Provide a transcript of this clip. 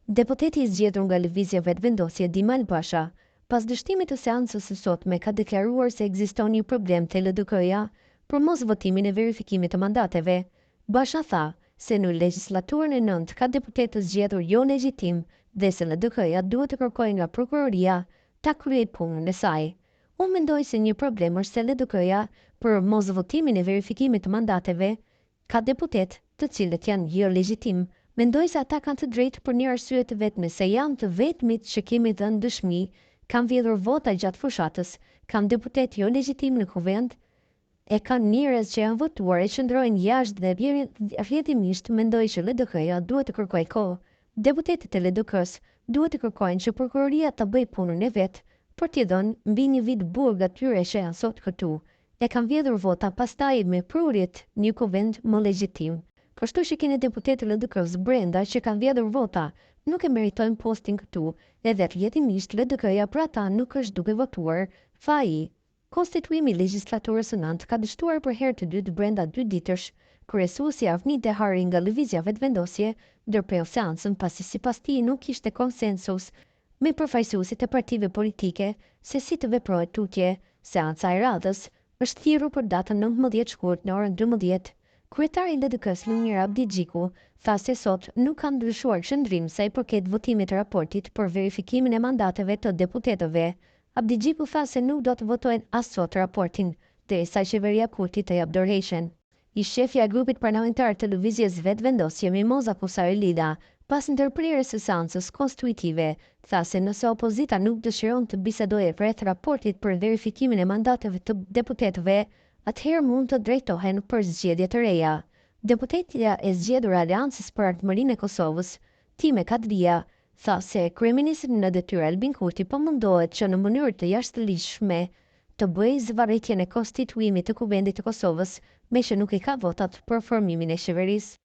Deputeti i zgjedhur nga Lëvizja Vetëvendosje Dimal Basha, pas dështimit të seancës së sotme, ka deklaruar se ekziston një problem te LDK-ja për mos votimin e verifikimit të mandateve. Basha tha se në legjislaturën e 9 ka deputet të zgjedhur jo legjitim dhe se LDK-ja duhet të kërkojë nga prokuroria ta kryejë punën e saj. Unë mendoj se një problem është se LDK-ja për mos votimin e verifikimit të mandateve ka deputet të cilët janë jo legjitim. Mendoj se ata kanë të drejtë për një arsye të vetme, se janë të vetmit që kemi dhënë dëshmi, kanë vjedhur vota gjatë fushatës, kanë deputet jo legjitim në kuvend, e kanë njerëz që janë votuar e qëndrojnë jashtë dhe rrjedhimisht mendoj që LDK-ja duhet të kërkojë kohë. Deputetët e LDK-s duhet të kërkojnë që prokuroria ta bëjë punën e vet, për t'i dhënë mbi një vit burg atyre që janë sot këtu, e kanë vjedhur vota pastaj me prurjet një kuvend më legjitim. Kështu që keni deputetë LDK-s brenda që kanë vjedhur vota, nuk e meritojnë postin këtu, edhe rrjedhimisht LDK-ja për ata nuk është duke votuar faji. Konstituimi i legjislaturës së 9 ka dështuar për herë të dytë brenda 2 ditësh, kryesuesi Avni Dehari nga Lëvizja Vetëvendosje ndërprer seancën pasi sipas tij nuk kishte konsensus me përfaqësuesit e partive politike se si të veprohet tutje. Seanca e radhës është thirrur për datën 19 shkurt në orën 12. Kryetari i LDK-s Lumir Abdi Xhiku tha se sot nuk kanë ndryshuar qëndrim sa i përket votimit të raportit për verifikimin e mandateve të deputetëve. Abdi Xhiku tha se nuk do të votojnë as sot raportin, derisa qeveria Kurti të jap dorëheqjen. Ish shefja e grupit parlamentar të Lëvizjes Vetëvendosje Mimoza Kusarelida, pas ndërprerjes së seancës konstitutive, tha se nëse opozita nuk dëshiron të bisedojë rreth raportit për verifikimin e mandateve të deputetëve, atëherë mund të drejtohen për zgjedhje të reja. Deputetja e zgjedhur e Aleancës për Ardhmërinë e Kosovës, Time Kadria, tha se kryeministri në detyrë Albin Kurti po mundohet që në mënyrë të jashtëligjshme të bëjë zvarritjen e konstituimit të Kuvendit të Kosovës, me që nuk i ka votat për formimin e qeverisë.